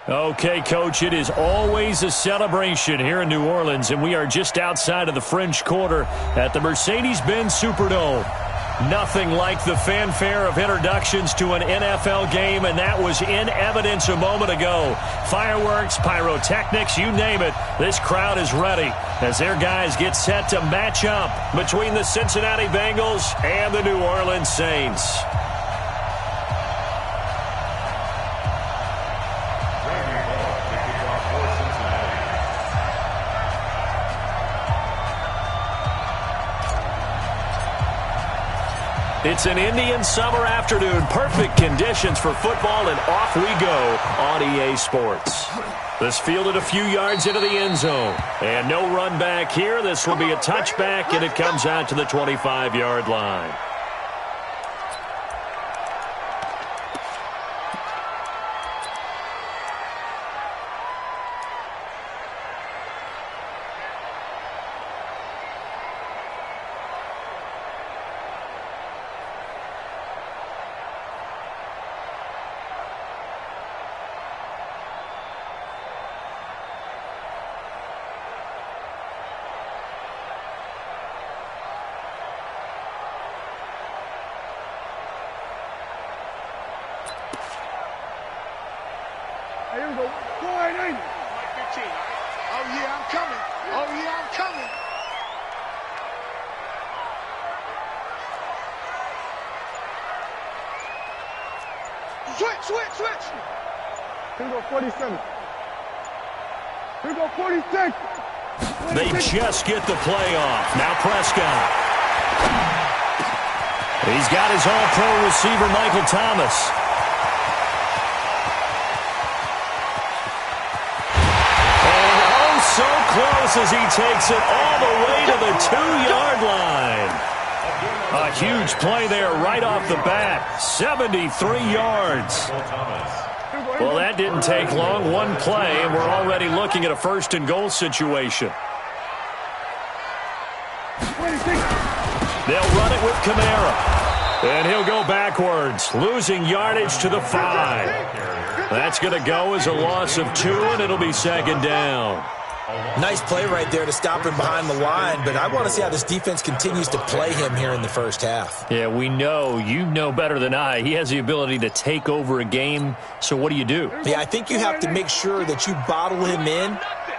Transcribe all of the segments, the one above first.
Okay, Coach, it is always a celebration here in New Orleans, and we are just outside of the French Quarter at the Mercedes-Benz Superdome. Nothing like the fanfare of introductions to an NFL game, and that was in evidence a moment ago. Fireworks, pyrotechnics, you name it, this crowd is ready as their guys get set to match up between the Cincinnati Bengals and the New Orleans Saints. It's an Indian summer afternoon. Perfect conditions for football, and off we go on EA Sports. This fielded a few yards into the end zone. And no run back here. This will be a touchback, and it comes out to the 25-yard line. Here we go. Go ahead, Andy. Oh, yeah, I'm coming. Oh, yeah, I'm coming. Switch. Here we go, 47. Here we go, 46. They just get the play off. Now Prescott. He's got his all-pro receiver, Michael Thomas. So close as he takes it all the way to the 2-yard line. A huge play there right off the bat. 73 yards. Well, that didn't take long. One play, and we're already looking at a first-and-goal situation. They'll run it with Kamara. And he'll go backwards, losing yardage to the 5. That's going to go as a loss of 2, and it'll be second down. Nice play right there to stop him behind the line, but I want to see how this defense continues to play him here in the first half. Yeah, we know. You know better than I. He has the ability to take over a game, so what do you do? Yeah, I think you have to make sure that you bottle him in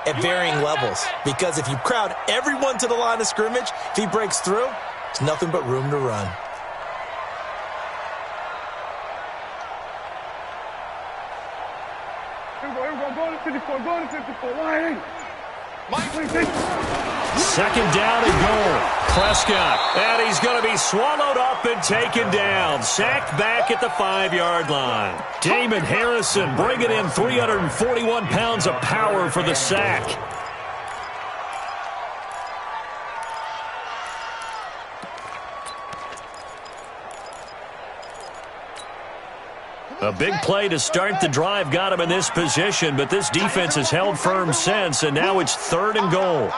at varying levels, because if you crowd everyone to the line of scrimmage, if he breaks through, there's nothing but room to run. Here we go. Go to 54. Go to 54. Why? Second down and goal. Prescott. And he's going to be swallowed up and taken down. Sacked back at the 5-yard line. Damon Harrison bringing in 341 pounds of power for the sack. A big play to start the drive got him in this position, but this defense has held firm since, and now it's 3rd and goal.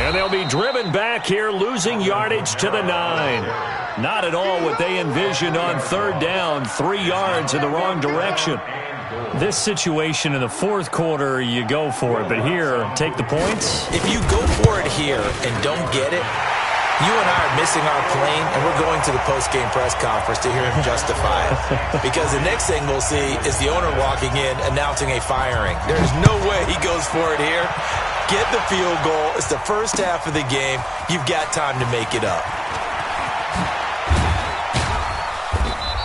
And they'll be driven back here, losing yardage to the 9. Not at all what they envisioned on 3rd down, 3 yards in the wrong direction. This situation in the 4th quarter, you go for it, but here, take the points. If you go for it here and don't get it, you and I are missing our plane, and we're going to the post-game press conference to hear him justify it. Because the next thing we'll see is the owner walking in, announcing a firing. There's no way he goes for it here. Get the field goal. It's the first half of the game. You've got time to make it up.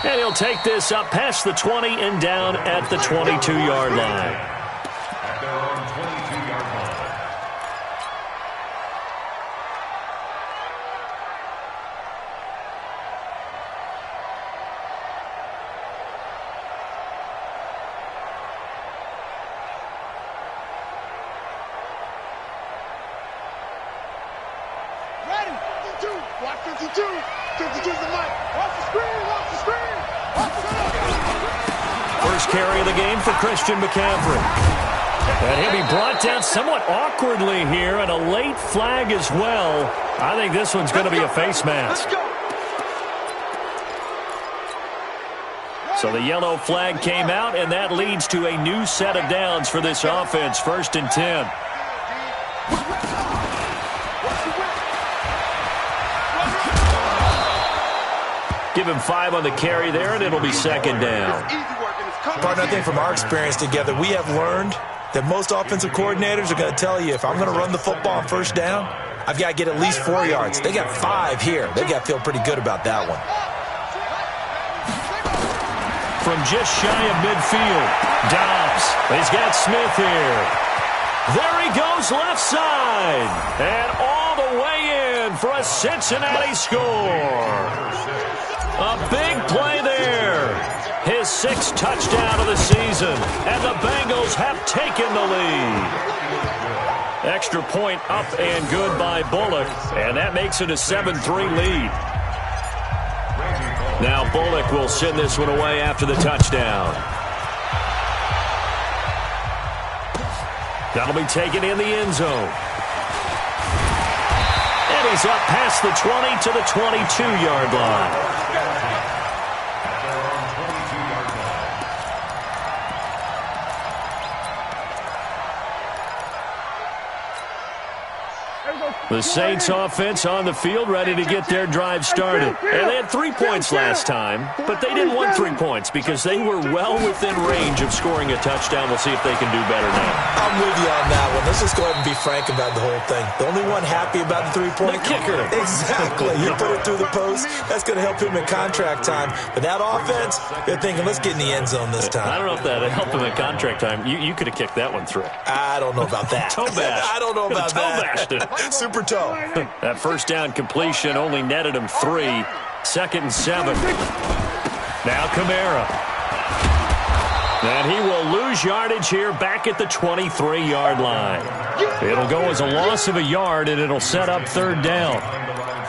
And he'll take this up past the 20 and down at the 22-yard line. Watch 52. 52's the mic. Watch the screen. Watch the screen. Watch the screen. First carry of the game for Christian McCaffrey. And he'll be brought down somewhat awkwardly here, and a late flag as well. I think this one's going to be a face mask. Let's go. So the yellow flag came out, and that leads to a new set of downs for this offense. 1st and 10. Give him 5 on the carry there, and it'll be 2nd down. Partner, I think from our experience together, we have learned that most offensive coordinators are going to tell you, if I'm going to run the football on 1st down, I've got to get at least 4 yards. They got 5 here. They got to feel pretty good about that one. From just shy of midfield, Dobbs. He's got Smith here. There he goes left side. And all the way in for a Cincinnati score. A big play there. His 6th touchdown of the season. And the Bengals have taken the lead. Extra point up and good by Bullock. And that makes it a 7-3 lead. Now Bullock will send this one away after the touchdown. That'll be taken in the end zone. And he's up past the 20 to the 22-yard line. The Saints offense on the field, ready to get their drive started. And they had 3 points last time, but they didn't want 3 points because they were well within range of scoring a touchdown. We'll see if they can do better now. I'm with you on that one. Let's just go ahead and be frank about the whole thing. The only one happy about the 3-point kicker. Exactly. You put it through the post. That's going to help him in contract time. But that offense, they're thinking, let's get in the end zone this time. I don't know if that helped him in contract time. You could have kicked that one through. I don't know about that. Toe bash. I don't know about that. Toe bashed it. Super toe. That 1st down completion only netted him 3. 2nd and 7. Now Kamara. And he will lose yardage here back at the 23-yard line. It'll go as a loss of a yard, and it'll set up 3rd down.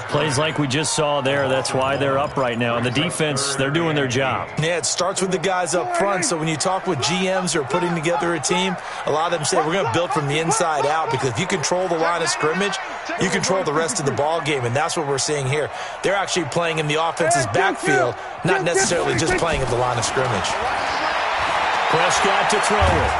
Plays like we just saw there. That's why they're up right now. And the defense, they're doing their job. Yeah, it starts with the guys up front. So when you talk with GMs who are putting together a team, a lot of them say we're going to build from the inside out, because if you control the line of scrimmage, you control the rest of the ball game, and that's what we're seeing here. They're actually playing in the offense's backfield, not necessarily just playing at the line of scrimmage. Prescott to throw it.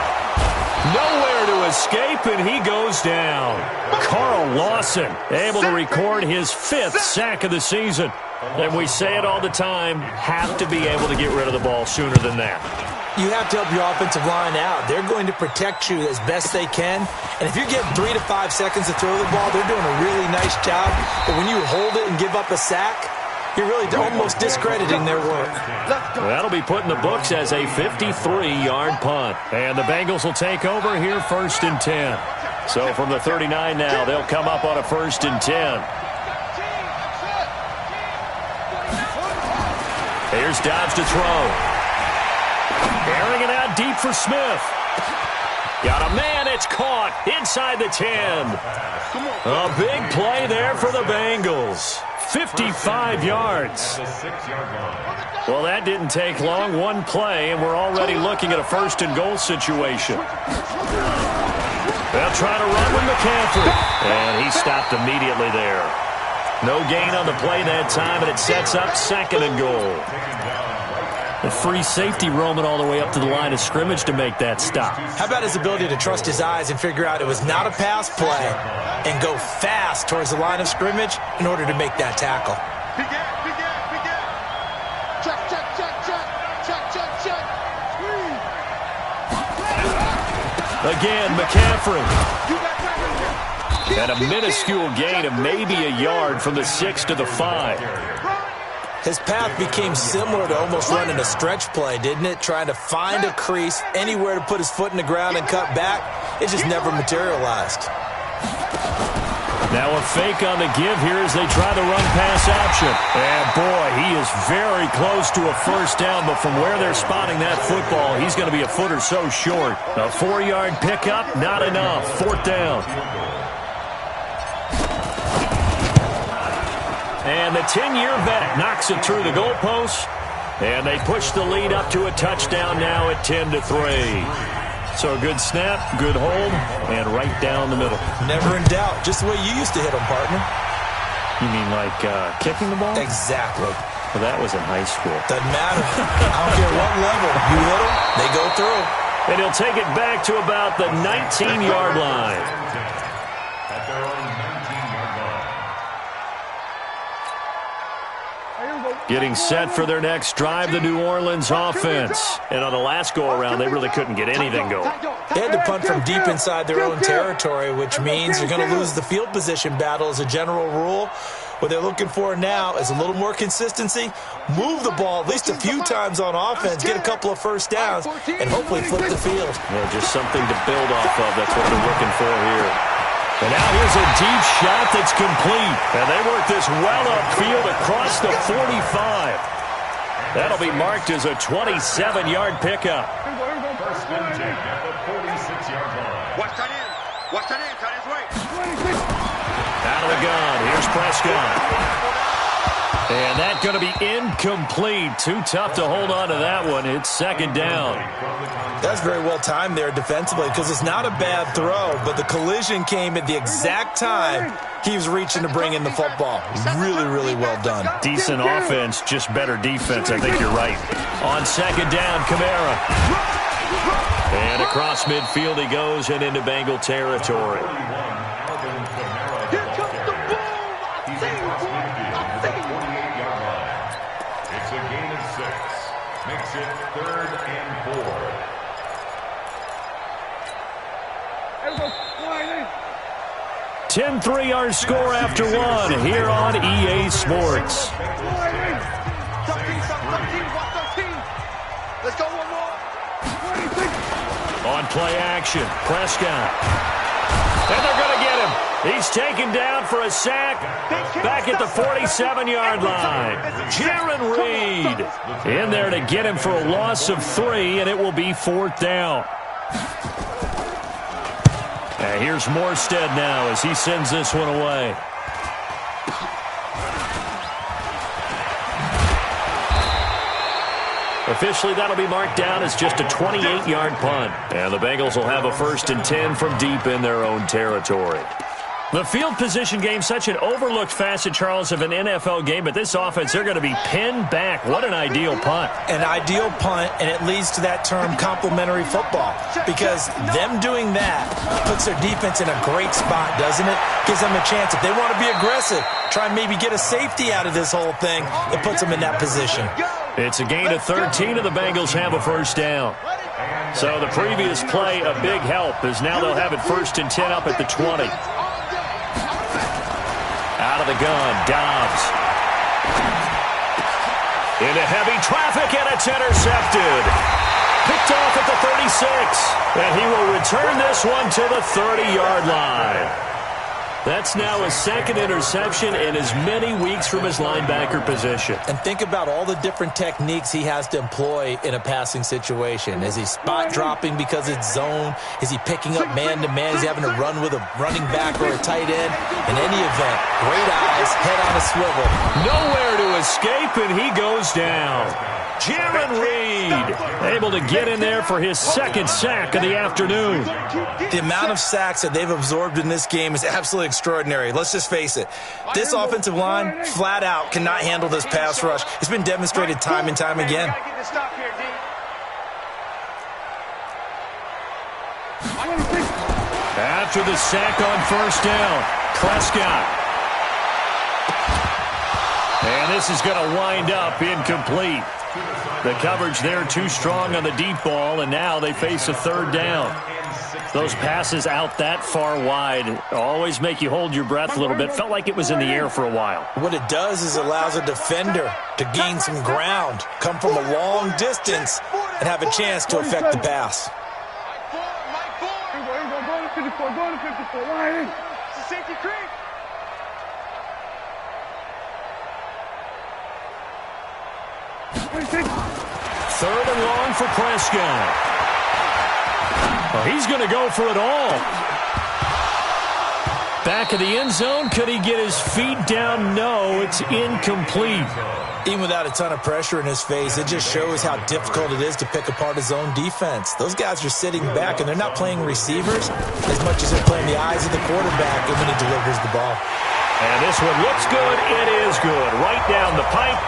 Nowhere to escape, and he goes down. Carl Lawson able to record his 5th sack of the season. And we say it all the time, have to be able to get rid of the ball sooner than that. You have to help your offensive line out. They're going to protect you as best they can. And if you're getting 3 to 5 seconds to throw the ball, they're doing a really nice job. But when you hold it and give up a sack, you're really almost discrediting their work. That'll be put in the books as a 53-yard punt. And the Bengals will take over here 1st and 10. So from the 39 now, they'll come up on a 1st and 10. Here's Dobbs to throw. Airing it out deep for Smith. Got a man, it's caught inside the 10. A big play there for the Bengals. 55 yards. Well, that didn't take long. One play, and we're already looking at a 1st and goal situation. They'll try to run with McCaffrey. And he stopped immediately there. No gain on the play that time, and it sets up 2nd and goal. The free safety roaming all the way up to the line of scrimmage to make that stop. How about his ability to trust his eyes and figure out it was not a pass play and go fast towards the line of scrimmage in order to make that tackle? Again, McCaffrey. And a minuscule gain of maybe a yard from the 6 to the 5. His path became similar to almost running a stretch play, didn't it? Trying to find a crease, anywhere to put his foot in the ground and cut back. It just never materialized. Now a fake on the give here as they try the run-pass option. And, boy, he is very close to a 1st down, but from where they're spotting that football, he's going to be a foot or so short. A 4-yard pickup, not enough. 4th down. And the 10-year vet knocks it through the goalpost, and they push the lead up to a touchdown now at 10-3. So a good snap, good hold, and right down the middle. Never in doubt. Just the way you used to hit them, partner. You mean like kicking the ball? Exactly. Well, that was in high school. Doesn't matter. I don't care what level. You hit them, they go through. And he'll take it back to about the 19-yard line. At their own 19-yard line. Getting set for their next drive, the New Orleans offense. And on the last go-around, they really couldn't get anything going. They had to punt from deep inside their own territory, which means you're going to lose the field position battle as a general rule. What they're looking for now is a little more consistency, move the ball at least a few times on offense, get a couple of first downs, and hopefully flip the field. Well, just something to build off of. That's what they're looking for here. And now here's a deep shot that's complete. And they work this well upfield across the 45. That'll be marked as a 27-yard pickup. First and 10 at the 46-yard line. Watch that in. Watch that in. Tight end's way. Out of the gun. Here's Prescott. And that's going to be incomplete. Too tough to hold on to that one. It's second down. That's very well timed there defensively because it's not a bad throw, but the collision came at the exact time he was reaching to bring in the football. Really, really well done. Decent offense, just better defense. I think you're right. On second down, Kamara. And across midfield he goes and into Bengal territory. It's a gain of 6. Makes it 3rd and 4. 10-3 our score after one here on EA Sports. Let's go one more. On play action, Prescott. And they're going to get him. He's taken down for a sack back at the 47-yard line. Jaron Reed in there to get him for a loss of 3, and it will be 4th down. And here's Morstead now as he sends this one away. Officially, that'll be marked down as just a 28-yard punt. And the Bengals will have a 1st and 10 from deep in their own territory. The field position game, such an overlooked facet, Charles, of an NFL game, but this offense, they're going to be pinned back. What an ideal punt. An ideal punt, and it leads to that term complementary football, because them doing that puts their defense in a great spot, doesn't it? Gives them a chance. If they want to be aggressive, try and maybe get a safety out of this whole thing, it puts them in that position. It's a gain of 13, and the Bengals have a 1st down. So the previous play, a big help, as now they'll have it 1st and 10 up at the 20. Out of the gun, Dobbs. Into heavy traffic, and it's intercepted. Picked off at the 36. And he will return this one to the 30-yard line. That's now his 2nd interception in as many weeks from his linebacker position. And think about all the different techniques he has to employ in a passing situation. Is he spot dropping because it's zone? Is he picking up man-to-man? Is he having to run with a running back or a tight end? In any event, great eyes, head on a swivel. Nowhere to escape, and he goes down. Jaron Reed able to get in there for his 2nd sack of the afternoon. The amount of sacks that they've absorbed in this game is absolutely extraordinary. Let's just face it. This offensive line, flat out, cannot handle this pass rush. It's been demonstrated time and time again. After the sack on 1st down, Prescott. And this is going to wind up incomplete. The coverage there too strong on the deep ball, and now they face a 3rd down. Those passes out that far wide always make you hold your breath a little bit. Felt like it was in the air for a while. What it does is allows a defender to gain some ground, come from a long distance, and have a chance to affect the pass. Safety creep. Third and long for Prescott. Oh, he's going to go for it all. Back of the end zone. Could he get his feet down? No, it's incomplete. Even without a ton of pressure in his face, it just shows how difficult it is to pick apart his own defense. Those guys are sitting back, and they're not playing receivers as much as they're playing the eyes of the quarterback and when he delivers the ball. And this one looks good. It is good. Right down the pipe.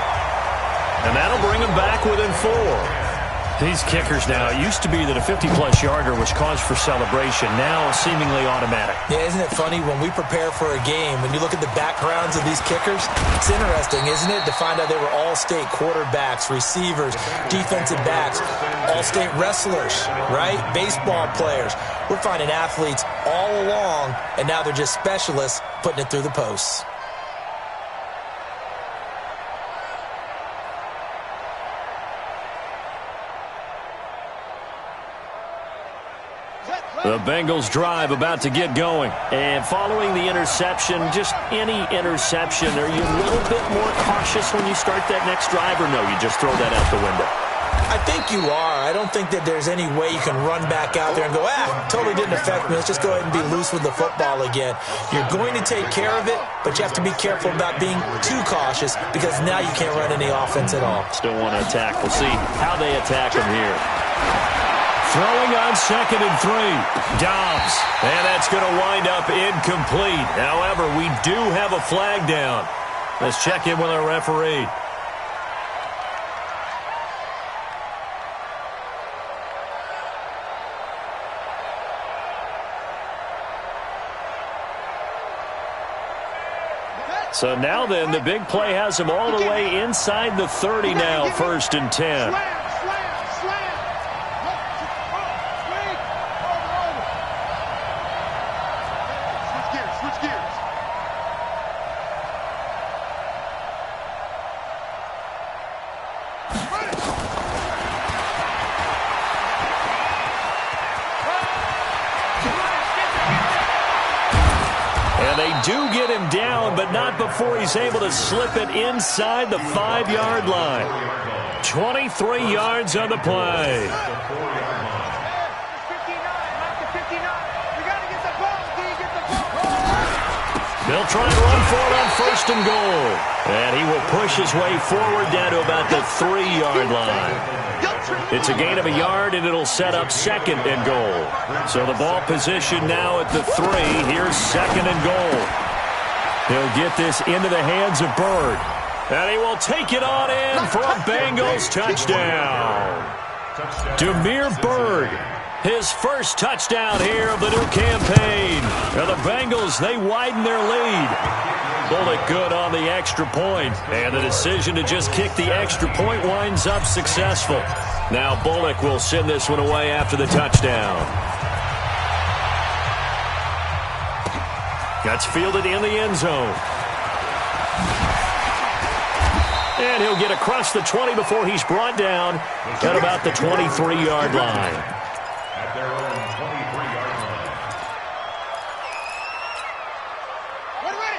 And that'll bring them back within 4. These kickers now, it used to be that a 50-plus yarder was cause for celebration. Now seemingly automatic. Yeah, isn't it funny when we prepare for a game, when you look at the backgrounds of these kickers, it's interesting, isn't it, to find out they were all-state quarterbacks, receivers, defensive backs, all-state wrestlers, right? Baseball players. We're finding athletes all along, and now they're just specialists putting it through the posts. The Bengals drive about to get going. And following the interception, just any interception, are you a little bit more cautious when you start that next drive, or no, you just throw that out the window? I think you are. I don't think that there's any way you can run back out there and go, totally didn't affect me. Let's just go ahead and be loose with the football again. You're going to take care of it, but you have to be careful about being too cautious because now you can't run any offense at all. Still want to attack. We'll see how they attack them here. Throwing on 2nd and 3. Dobbs. And that's going to wind up incomplete. However, we do have a flag down. Let's check in with our referee. So now then, the big play has him all the way inside the 30 now, 1st and 10. Do get him down, but not before he's able to slip it inside the 5-yard line. 23 yards on the play. They'll try and run for it on 1st and goal. And he will push his way forward down to about the 3-yard line. It's a gain of a yard, and it'll set up 2nd and goal. So the ball position now at the 3. Here's 2nd and goal. He'll get this into the hands of Bird. And he will take it on in for a Bengals touchdown. Damiere Byrd, his first touchdown here of the new campaign. And the Bengals, they widen their lead. Bullock good on the extra point. And the decision to just kick the extra point winds up successful. Now Bullock will send this one away after the touchdown. That's fielded in the end zone. And he'll get across the 20 before he's brought down at about the 23-yard line. At their own 23-yard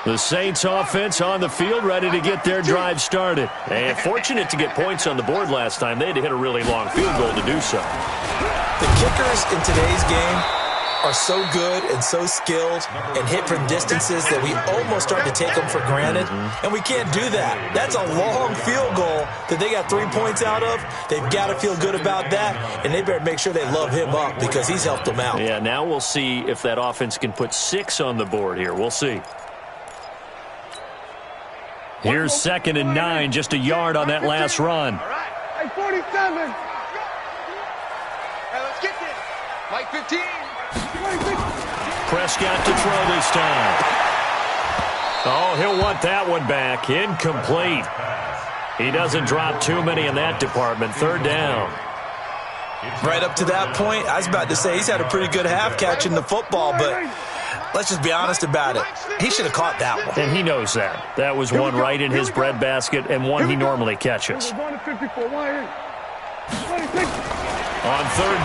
line. The Saints offense on the field, ready to get their drive started. And fortunate to get points on the board last time. They had to hit a really long field goal to do so. The kickers in today's game are so good and so skilled and hit from distances that we almost start to take them for granted. And we can't do that. That's a long field goal that they got 3 points out of. They've got to feel good about that, and they better make sure they love him up because he's helped them out. Yeah, now we'll see if that offense can put 6 on the board here. We'll see. Here's 2nd and 9, just a yard on that last run. All right. Hey, 47. Hey, let's get this. Like 15. Prescott to throw this time. Oh, he'll want that one back. Incomplete. He doesn't drop too many in that department. 3rd down. Right up to that point, I was about to say he's had a pretty good half catching the football, but let's just be honest about it. He should have caught that one. And he knows that. That was one right in his breadbasket and one he normally catches. On 3rd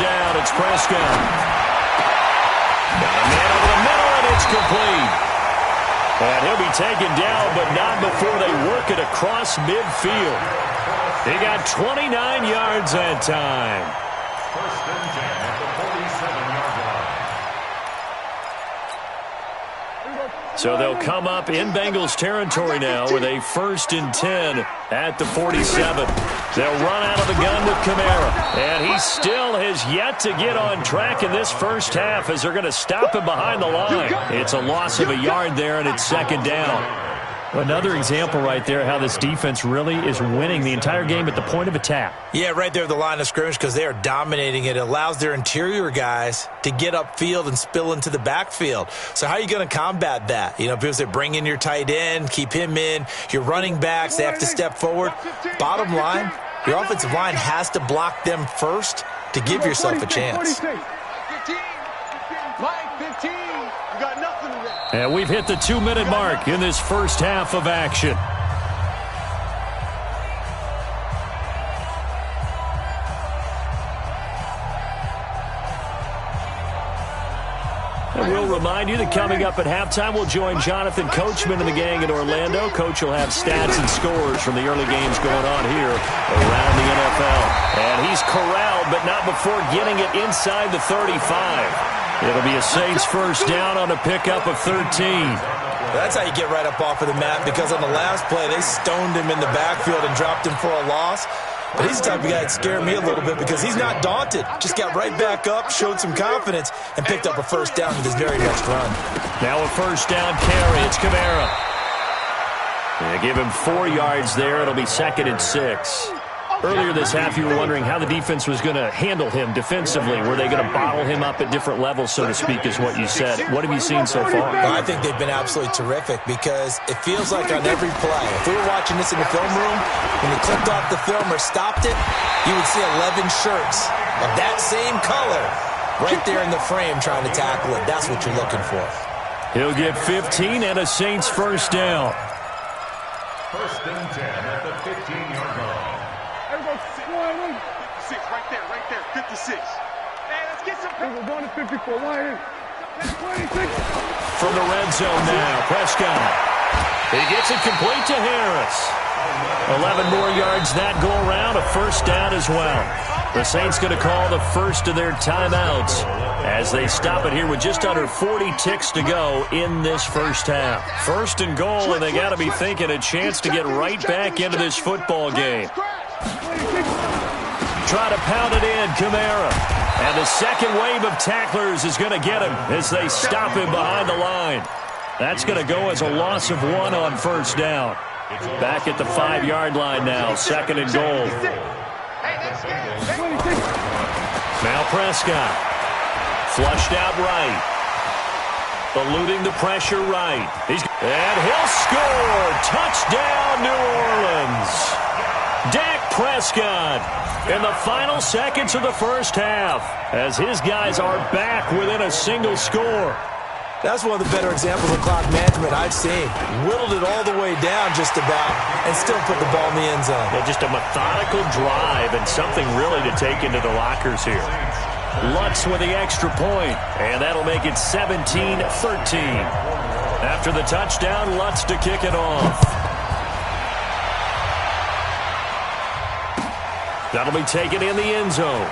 down, it's Prescott. Got a man over the middle, and it's complete. And he'll be taken down, but not before they work it across midfield. He got 29 yards that time. 1st and 10 at the 47-yard line. So they'll come up in Bengals territory now with a 1st and 10 at the 47. They'll run out of the gun with Kamara. And he still has yet to get on track in this first half as they're going to stop him behind the line. It's a loss of a yard there, and it's 2nd down. Another example right there how this defense really is winning the entire game at the point of attack. Yeah, right there at the line of scrimmage because they are dominating it. It allows their interior guys to get upfield and spill into the backfield. So how are you going to combat that? You know, because they bring in your tight end, keep him in. Your running backs, they have to step forward. Bottom line, your offensive line has to block them first to give yourself a chance. 15. Mike, 15. You got nothing to run. And we've hit the 2-minute mark in this first half of action. And we'll remind you that coming up at halftime, we'll join Jonathan Coachman and the gang in Orlando. Coach will have stats and scores from the early games going on here around the NFL. And he's corralled, but not before getting it inside the 35. It'll be a Saints first down on a pickup of 13. That's how you get right up off of the mat, because on the last play, they stoned him in the backfield and dropped him for a loss. But he's the type of guy that scared me a little bit because he's not daunted. Just got right back up, showed some confidence, and picked up a first down with his very next run. Now a first down carry. It's Kamara. They give him 4 yards there. It'll be 2nd and 6. Earlier this half, you were wondering how the defense was going to handle him defensively. Were they going to bottle him up at different levels, so to speak, is what you said. What have you seen so far? Well, I think they've been absolutely terrific because it feels like on every play, if we were watching this in the film room, when they clicked off the film or stopped it, you would see 11 shirts of that same color right there in the frame trying to tackle it. That's what you're looking for. He'll get 15 and a Saints first down. First and 10 at the 15-yard line. 56, right there, 56. Hey, let's get some people going to 54. Line in. 26. From the red zone now, Prescott. He gets it complete to Harris. 11 more yards that go around, a first down as well. The Saints going to call the first of their timeouts as they stop it here with just under 40 ticks to go in this first half. First and goal, and they got to be thinking a chance to get right back into this football game. Try to pound it in, Kamara. And the second wave of tacklers is going to get him as they stop him behind the line. That's going to go as a loss of 1 on first down. Back at the 5-yard line now, 2nd and goal. Now Prescott. Flushed out right. Eluding the pressure right. And he'll score. Touchdown, New Orleans. Dak Prescott in the final seconds of the first half as his guys are back within a single score. That's one of the better examples of clock management I've seen. Whittled it all the way down just about and still put the ball in the end zone. Yeah, just a methodical drive and something really to take into the lockers here. Lutz with the extra point, and that'll make it 17-13. After the touchdown, Lutz to kick it off. That'll be taken in the end zone.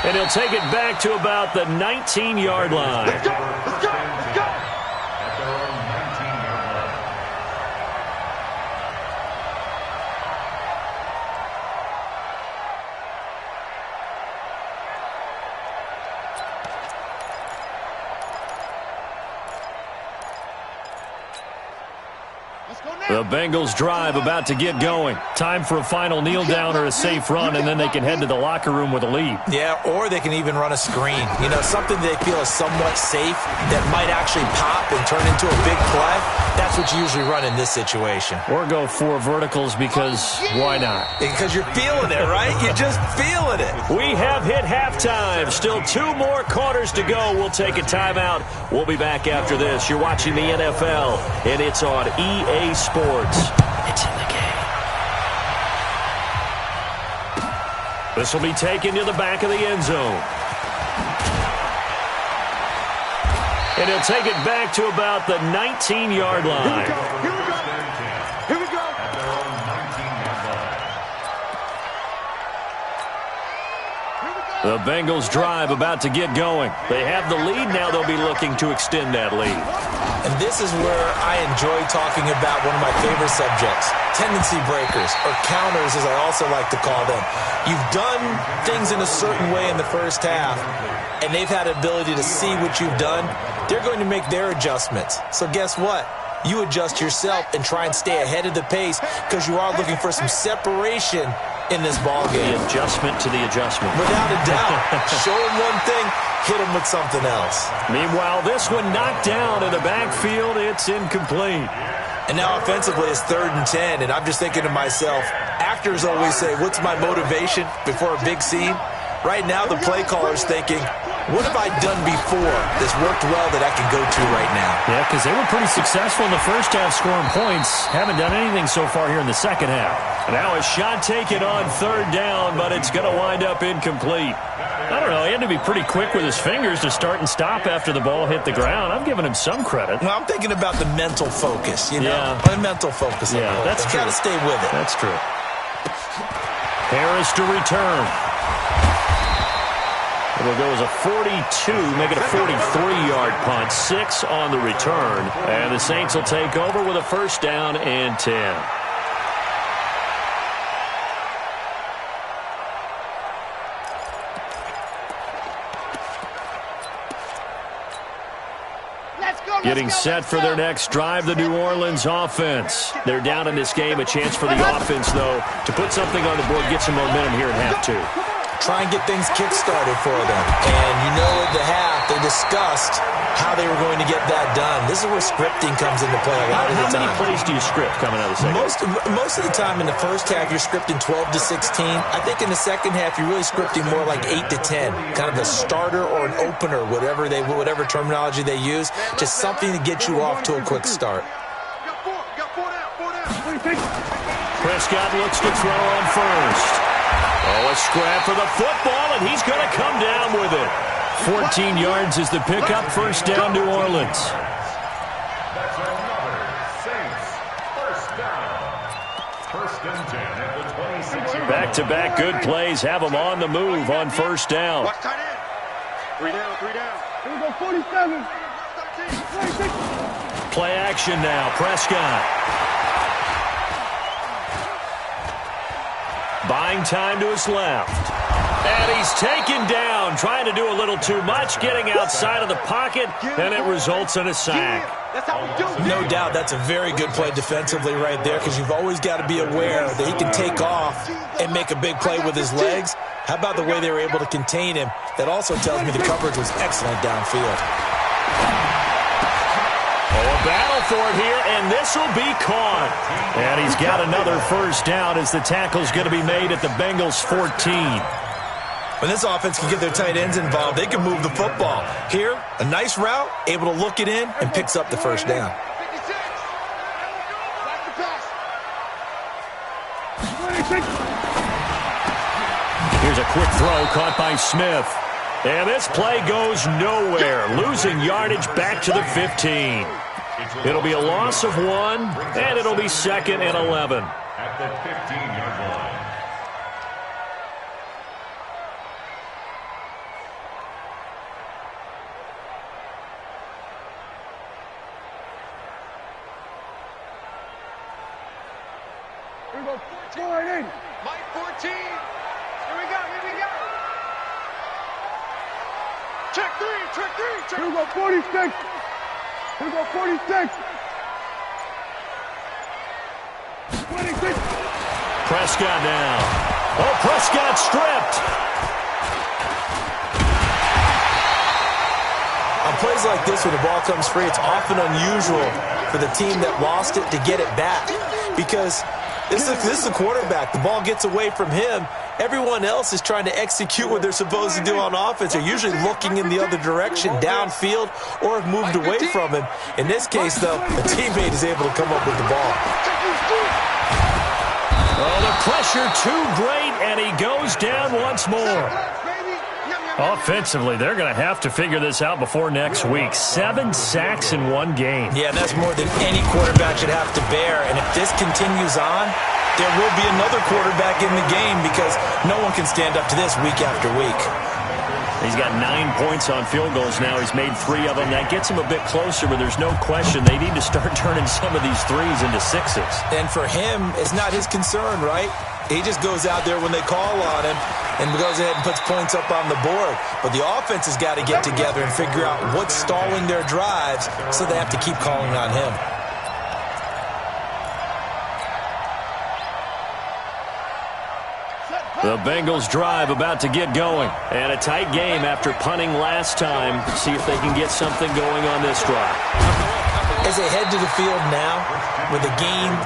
And he'll take it back to about the 19-yard line. Let's go, let's go, let's go. At their own 19-yard line. The Bengals drive about to get going. Time for a final kneel down or a safe run, and then they can head to the locker room with a lead. Yeah, or they can even run a screen. You know, something they feel is somewhat safe that might actually pop and turn into a big play. That's what you usually run in this situation. Or go 4 verticals because why not? Because you're feeling it, right? You're just feeling it. We have hit halftime. Still 2 more quarters to go. We'll take a timeout. We'll be back after this. You're watching the NFL, and it's on EA Sports. It's in the game. This will be taken to the back of the end zone. And he'll take it back to about the 19-yard line. Here we go. Here we go. At their own 19-yard line. The Bengals drive about to get going. They have the lead. Now they'll be looking to extend that lead. And this is where I enjoy talking about one of my favorite subjects, tendency breakers, or counters as I also like to call them. You've done things in a certain way in the first half, and they've had the ability to see what you've done. They're going to make their adjustments. So guess what? you adjust yourself and try and stay ahead of the pace because you are looking for some separation in this ball game. The adjustment to the adjustment. Without a doubt. Show him one thing, hit him with something else. Meanwhile, this one knocked down in the backfield. It's incomplete. And now offensively it's 3rd and 10, and I'm just thinking to myself, actors always say, what's my motivation before a big scene? Right now the play caller's thinking, what have I done before that's worked well that I can go to right now? Yeah, because they were pretty successful in the first half scoring points. Haven't done anything so far here in the second half. Now a shot taken on 3rd down, but it's going to wind up incomplete. I don't know. He had to be pretty quick with his fingers to start and stop after the ball hit the ground. I'm giving him some credit. Well, I'm thinking about the mental focus, you know? Yeah. The mental focus. Yeah, that's true. Got to stay with it. That's true. Harris to return. It'll go as a 42, make it a 43-yard punt. 6 on the return. And the Saints will take over with a 1st down and 10. Getting set for their next drive, the New Orleans offense. They're down in this game. A chance for the offense, though, to put something on the board, get some momentum here in half 2. Try and get things kick-started for them. And you know at the half, they discussed how they were going to get that done. This is where scripting comes into play a lot of the time. How many plays do you script coming out of the second? Most of the time in the first half, you're scripting 12 to 16. I think in the second half, you're really scripting more like 8 to 10. Kind of a starter or an opener, whatever terminology they use. Just something to get you off to a quick start. Prescott looks to throw on first. Oh, a scrap for the football, and he's going to come down with it. 14 yards is the pickup. 1st down, New Orleans. That's another Saints 1st down. 1st and 10 at the 26. Back-to-back good plays have them on the move on 1st down. Watch tight end. 3 down, 3 down. Here we go, 47. 13. Play action now. Prescott. Buying time to his left. And he's taken down, trying to do a little too much, getting outside of the pocket, and it results in a sack. That's how we do it. No doubt that's a very good play defensively right there because you've always got to be aware that he can take off and make a big play with his legs. How about the way they were able to contain him? That also tells me the coverage was excellent downfield. Oh, a battle for it here, and this will be caught. And he's got another 1st down as the tackle's going to be made at the Bengals 14. When this offense can get their tight ends involved, they can move the football. Here, a nice route, able to look it in, and picks up the 1st down. 56. Back to pass. 26. Here's a quick throw caught by Smith. And this play goes nowhere, losing yardage back to the 15. It'll be a loss of 1, and it'll be 2nd and 11. At the 15-yard line. Here we go, 14. Mike 14. Here we go, here we go. Check 3, check 3, check. Here we go, 46. Here we go, 46. 26. Prescott now. Oh, Prescott stripped. On plays like this, when the ball comes free, it's often unusual for the team that lost it to get it back because this is the quarterback. The ball gets away from him. Everyone else is trying to execute what they're supposed to do on offense. They're usually looking in the other direction, downfield, or have moved away from him. In this case, though, a teammate is able to come up with the ball. Oh, the pressure too great, and he goes down once more. Offensively, they're going to have to figure this out before next week. 7 sacks in 1 game. Yeah, that's more than any quarterback should have to bear. And if this continues on, there will be another quarterback in the game because no one can stand up to this week after week. He's got 9 points on field goals now. He's made 3 of them. That gets him a bit closer, but there's no question they need to start turning some of these 3s into 6s. And for him, it's not his concern, right? He just goes out there when they call on him and goes ahead and puts points up on the board. But the offense has got to get together and figure out what's stalling their drives, so they have to keep calling on him. The Bengals drive about to get going. And a tight game after punting last time. See if they can get something going on this drive. As they head to the field now, with the game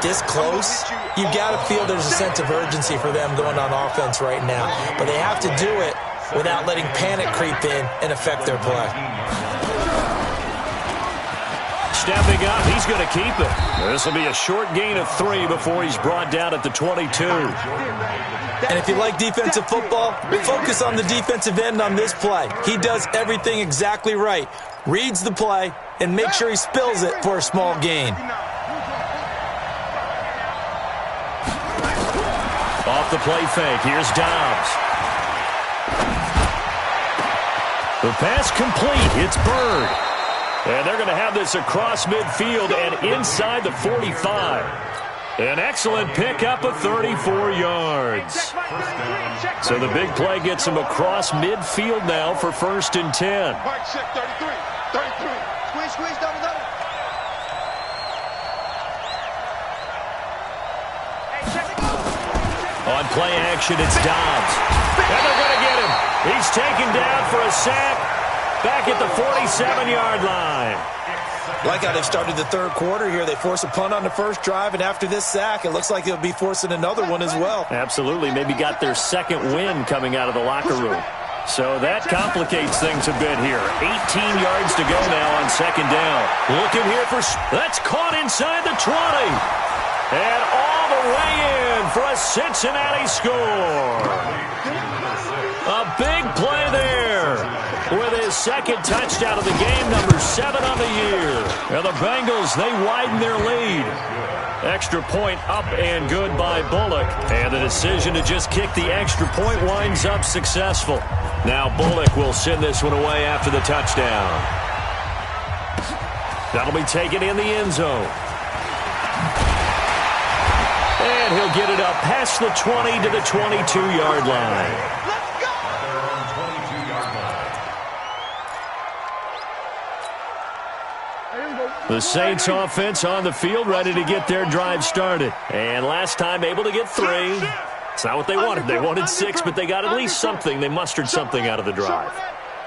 this close, you've got to feel there's a sense of urgency for them going on offense right now. But they have to do it without letting panic creep in and affect their play. Stepping up, he's going to keep it. This will be a short gain of 3 before he's brought down at the 22. And if you like defensive football, focus on the defensive end on this play. He does everything exactly right. Reads the play and makes sure he spills it for a small gain. Off the play fake, here's Dobbs. The pass complete, it's Bird. And they're going to have this across midfield and inside the 45. An excellent pickup of 34 yards. So the big play gets him across midfield now for 1st and 10. Mike check 33. 33. Squeeze, double. On play action, it's Dobbs. And they're going to get him. He's taken down for a sack back at the 47-yard line. Like how they've started the third quarter here. They force a punt on the first drive, and after this sack, it looks like they'll be forcing another one as well. Absolutely. Maybe got their second win coming out of the locker room. So that complicates things a bit here. 18 yards to go now on 2nd down. Looking here for... That's caught inside the 20. And all the way in for a Cincinnati score. A big play there with his second touchdown of the game, number 7 on the year. And the Bengals, they widen their lead. Extra point up and good by Bullock. And the decision to just kick the extra point winds up successful. Now Bullock will send this one away after the touchdown. That'll be taken in the end zone. And he'll get it up past the 20 to the 22-yard line. The Saints offense on the field, ready to get their drive started. And last time able to get 3. It's not what they wanted. They wanted 6, but they got at least something. They mustered something out of the drive.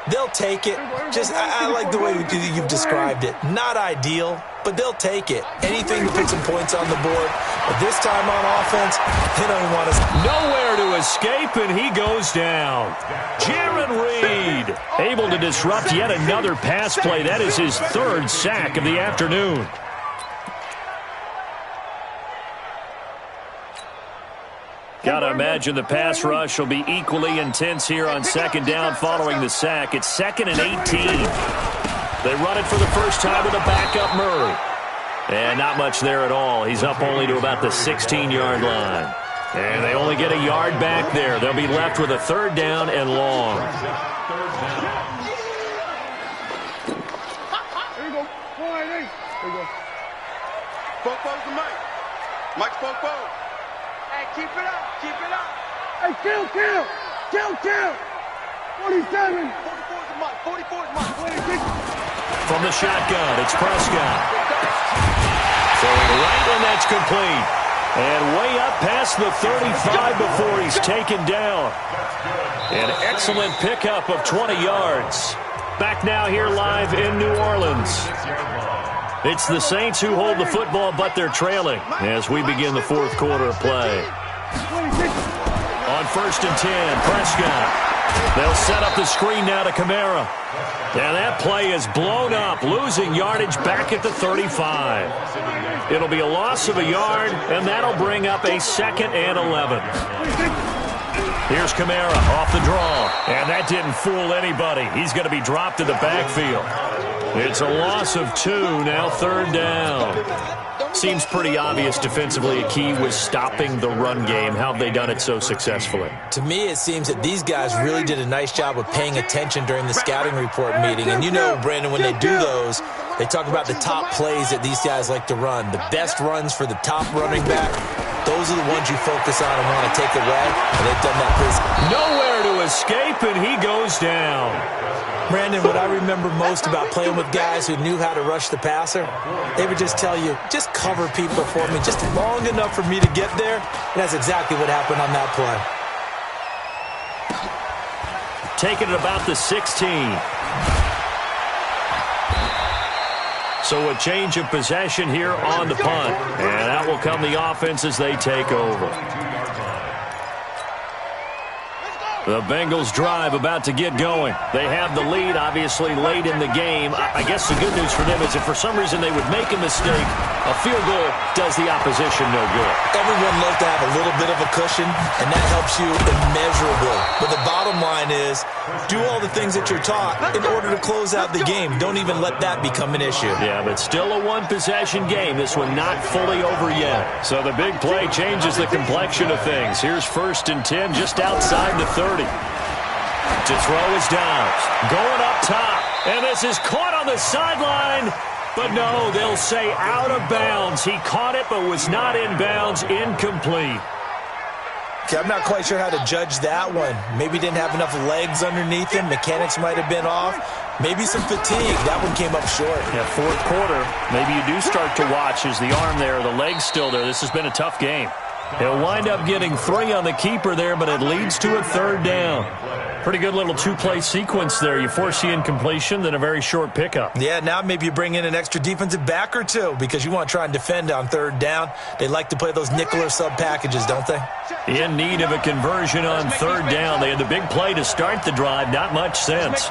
They'll take it. I like the way you've described it. Not ideal, but they'll take it. Anything to put some points on the board. But this time on offense, they don't even want us. Nowhere to escape, and he goes down. Jaron Reed able to disrupt yet another pass play. That is his 3rd sack of the afternoon. Gotta imagine the pass rush will be equally intense here on 2nd down following the sack. It's 2nd and 18. They run it for the first time with a backup Murray. And not much there at all. He's up only to about the 16-yard line. And they only get a yard back there. They'll be left with a 3rd down and long. There you go. 4-8. There you go. Four to Mike. Mike's four. Hey, keep it up. Hey, kill. 47. 44's Mike. 26. From the shotgun, it's Prescott. Throwing right, and that's complete. And way up past the 35 before he's taken down. An excellent pickup of 20 yards. Back now here live in New Orleans. It's the Saints who hold the football, but they're trailing as we begin the 4th quarter of play. 26. On 1st and 10, Prescott. They'll set up the screen now to Kamara. And that play is blown up, losing yardage back at the 35. It'll be a loss of a yard, and that'll bring up a 2nd and 11. Here's Kamara off the draw, and that didn't fool anybody. He's going to be dropped to the backfield. It's a loss of 2, now 3rd down. Seems pretty obvious defensively a key was stopping the run game. How have they done it so successfully? To me, it seems that these guys really did a nice job of paying attention during the scouting report meeting. And you know, Brandon, when they do those, they talk about the top plays that these guys like to run. The best runs for the top running back, those are the ones you focus on and want to take away. And they've done that pretty. Nowhere to escape, and he goes down. Brandon, what I remember most about playing with guys who knew how to rush the passer, they would just tell you, just cover people for me, just long enough for me to get there. And that's exactly what happened on that play. taking it about the 16. So a change of possession here on the punt. And out will come the offense as they take over. The Bengals drive about to get going. They have the lead, obviously, late in the game. I guess the good news for them is if for some reason they would make a mistake, a field goal does the opposition no good. Everyone loves to have a little bit of a cushion, and that helps you immeasurably. But the bottom line is, do all the things that you're taught in order to close out the game. Don't even let that become an issue. Yeah, but still a one-possession game. This one not fully over yet. So the big play changes the complexion of things. Here's 1st and 10 just outside the 30. To throw is Downs. Going up top. And this is caught on the sideline. But no, they'll say out of bounds. He caught it but was not in bounds. Incomplete. Okay, I'm not quite sure how to judge that one. Maybe didn't have enough legs underneath him. Mechanics might have been off. Maybe some fatigue. That one came up short. Yeah, 4th quarter. Maybe you do start to watch as the arm there, the leg's still there. This has been a tough game. He'll wind up getting 3 on the keeper there, but it leads to a 3rd down. Pretty good little 2-play sequence there. You force the incompletion, then a very short pickup. Yeah, now maybe you bring in an extra defensive back or two because you want to try and defend on 3rd down. They like to play those nickel or sub packages, don't they? In need of a conversion on 3rd down. They had the big play to start the drive. Not much sense.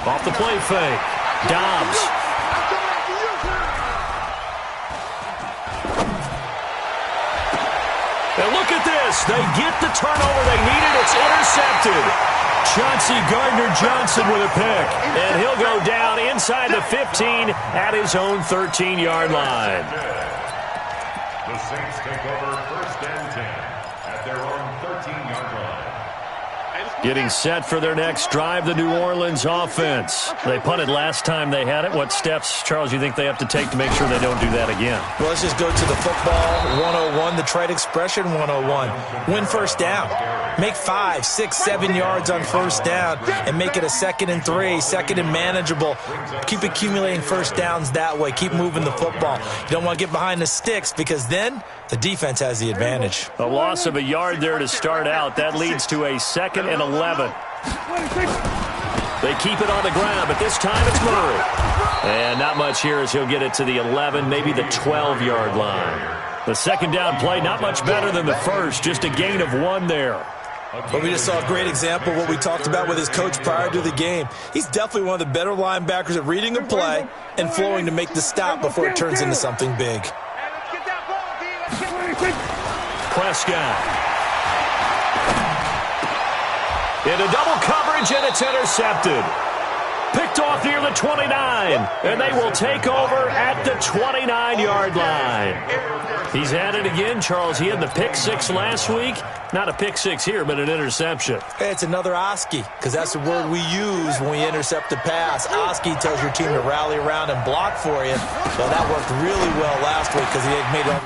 Off the play fake. Dobbs. And look at this. They get the turnover they needed. It's intercepted. Chauncey Gardner-Johnson with a pick. And he'll go down inside the 15 at his own 13-yard line. The Saints take over 1st and 10 at their own 13-yard line. Getting set for their next drive, the New Orleans offense. They punted last time they had it. What steps, Charles, you think they have to take to make sure they don't do that again? Well, let's just go to the football 101, the trite expression 101. Win 1st down. Make 5, 6, 7 yards on 1st down and make it a 2nd and 3, 2nd and manageable. Keep accumulating 1st downs that way. Keep moving the football. You don't want to get behind the sticks because then the defense has the advantage. A loss of a yard there to start out. That leads to a 2nd and 11. They keep it on the ground, but this time it's Murray. And not much here as he'll get it to the 11, maybe the 12-yard line. The 2nd down play, not much better than the first, just a gain of 1 there. But we just saw a great example of what we talked about with his coach prior to the game. He's definitely one of the better linebackers at reading a play and flowing to make the stop before it turns into something big. Prescott. Into double coverage, and it's intercepted. Picked off near the 29, and they will take over at the 29-yard line. He's at it again, Charles. He had the pick 6 last week. Not a pick 6 here, but an interception. Hey, it's another Oski, because that's the word we use when we intercept a pass. Oski tells your team to rally around and block for you. Well, that worked really well last week because he had made it.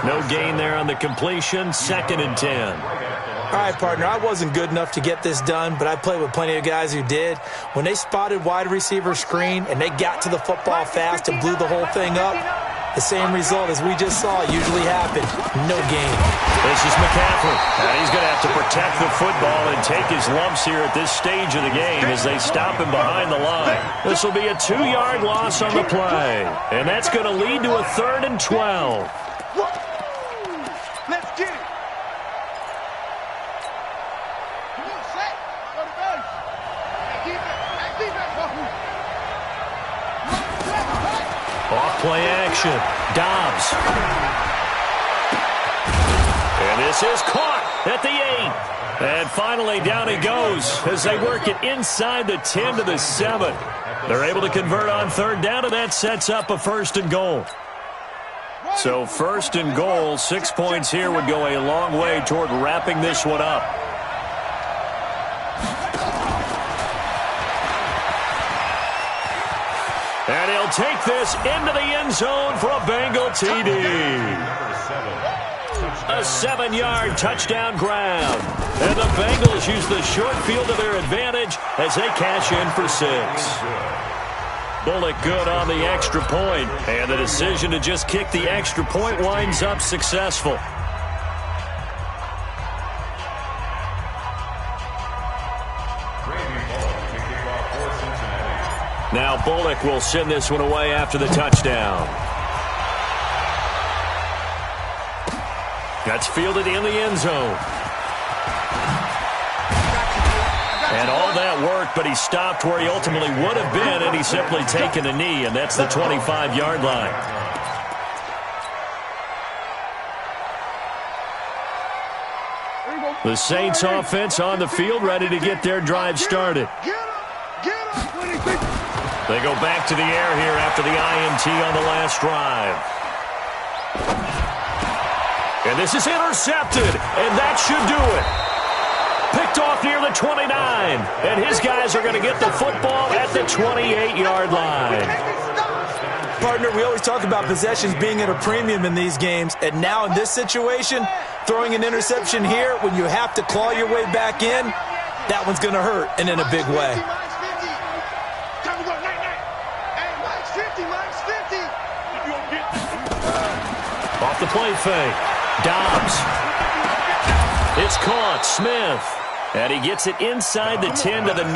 No gain there on the completion. 2nd and 10. All right, partner, I wasn't good enough to get this done, but I played with plenty of guys who did. When they spotted wide receiver screen and they got to the football fast and blew the whole thing up, the same result as we just saw usually happened. No gain. This is McCaffrey. And he's going to have to protect the football and take his lumps here at this stage of the game as they stop him behind the line. This will be a 2-yard loss on the play. And that's going to lead to a 3rd and 12. Let's get it. Come on, set. Go to base. Hey, defense, Off play action. Dobbs. And this is caught at the 8. And finally down he goes as they work it inside the 10 to the 7. They're able to convert on 3rd down, and that sets up a 1st and goal. So 1st and goal, 6 points here would go a long way toward wrapping this one up. And he'll take this into the end zone for a Bengal TD. A 7-yard touchdown grab. And the Bengals use the short field to their advantage as they cash in for 6. Bullock good on the extra point, and the decision to just kick the extra point winds up successful. Now Bullock will send this one away after the touchdown. That's fielded in the end zone. And all that work, but he stopped where he ultimately would have been, and he's simply taken a knee, and that's the 25-yard line. The Saints offense on the field, ready to get their drive started. They go back to the air here after the INT on the last drive. And this is intercepted, and that should do it. Picked off near the 29, and his guys are going to get the football at the 28-yard line. Partner, we always talk about possessions being at a premium in these games, and now in this situation, throwing an interception here when you have to claw your way back in, that one's going to hurt, and in a big way. Off the play fake. Dobbs. It's caught. Smith. And he gets it inside the 10 to the 9.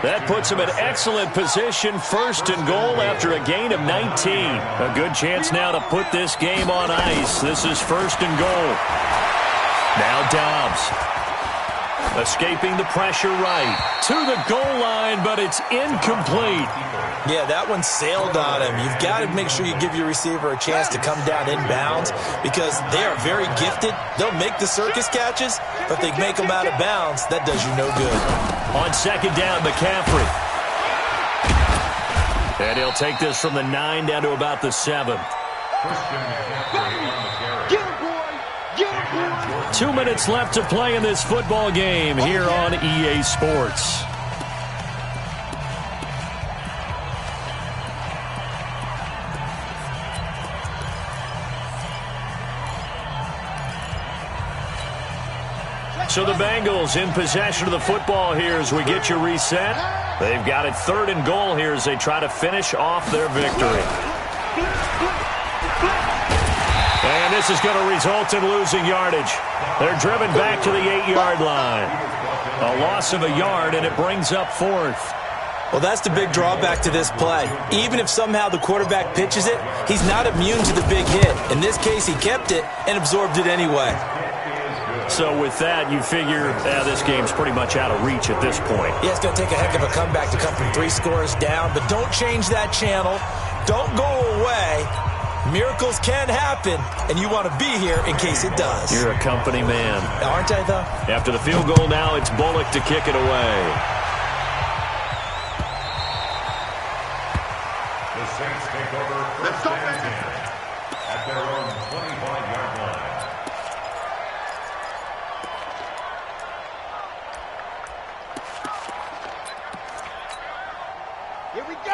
That puts him in excellent position, first and goal after a gain of 19. A good chance now to put this game on ice. This is first and goal. Now Dobbs. Escaping the pressure right. To the goal line, but it's incomplete. Yeah, that one sailed on him. You've got to make sure you give your receiver a chance to come down inbounds because they are very gifted. They'll make the circus catches, but they make them out of bounds. That does you no good. On second down, McCaffrey. And he'll take this from the 9 down to about the 7. 2 minutes left to play in this football game here on EA Sports. So the Bengals in possession of the football here as we get you reset. They've got it third and goal here as they try to finish off their victory. And this is going to result in losing yardage. They're driven back to the 8-yard line. A loss of a yard, and it brings up fourth. Well, that's the big drawback to this play. Even if somehow the quarterback pitches it, he's not immune to the big hit. In this case, he kept it and absorbed it anyway. So with that, you figure this game's pretty much out of reach at this point. Yeah, it's going to take a heck of a comeback to come from 3 scores down, but don't change that channel. Don't go away. Miracles can happen, and you want to be here in case it does. You're a company man. Aren't I, though? After the field goal now, it's Bullock to kick it away. The Saints take over first and 10 at their own 25-yard line.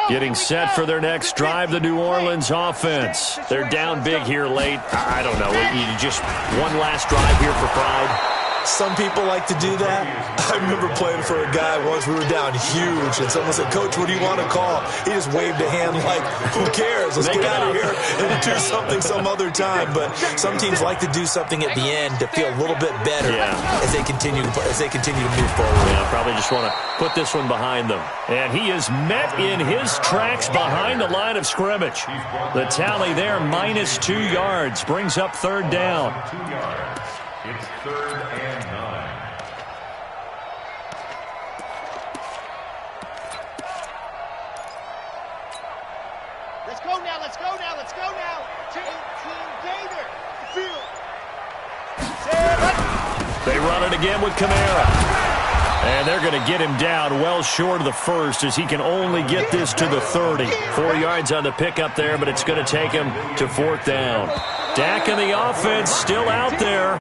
Getting set for their next drive, the New Orleans offense. They're down big here late. I don't know. You just one last drive here for pride. Some people like to do that. I remember playing for a guy once. We were down huge, and someone said, "Coach, what do you want to call?" He just waved a hand like, "Who cares? Let's get out of here and do something some other time." But some teams like to do something at the end to feel a little bit better as they continue to move forward. Yeah, probably just want to put this one behind them. And he is met in his tracks behind the line of scrimmage. The tally there, -2 yards, brings up third down. 2 yards. It's 3rd and 9. Let's go now, let's go now, let's go now. 18 Gator. Field. They run it again with Kamara. And they're going to get him down well short of the first as he can only get this to the 30. 4 yards on the pickup there, but it's going to take him to 4th down. Dak and the offense still out there.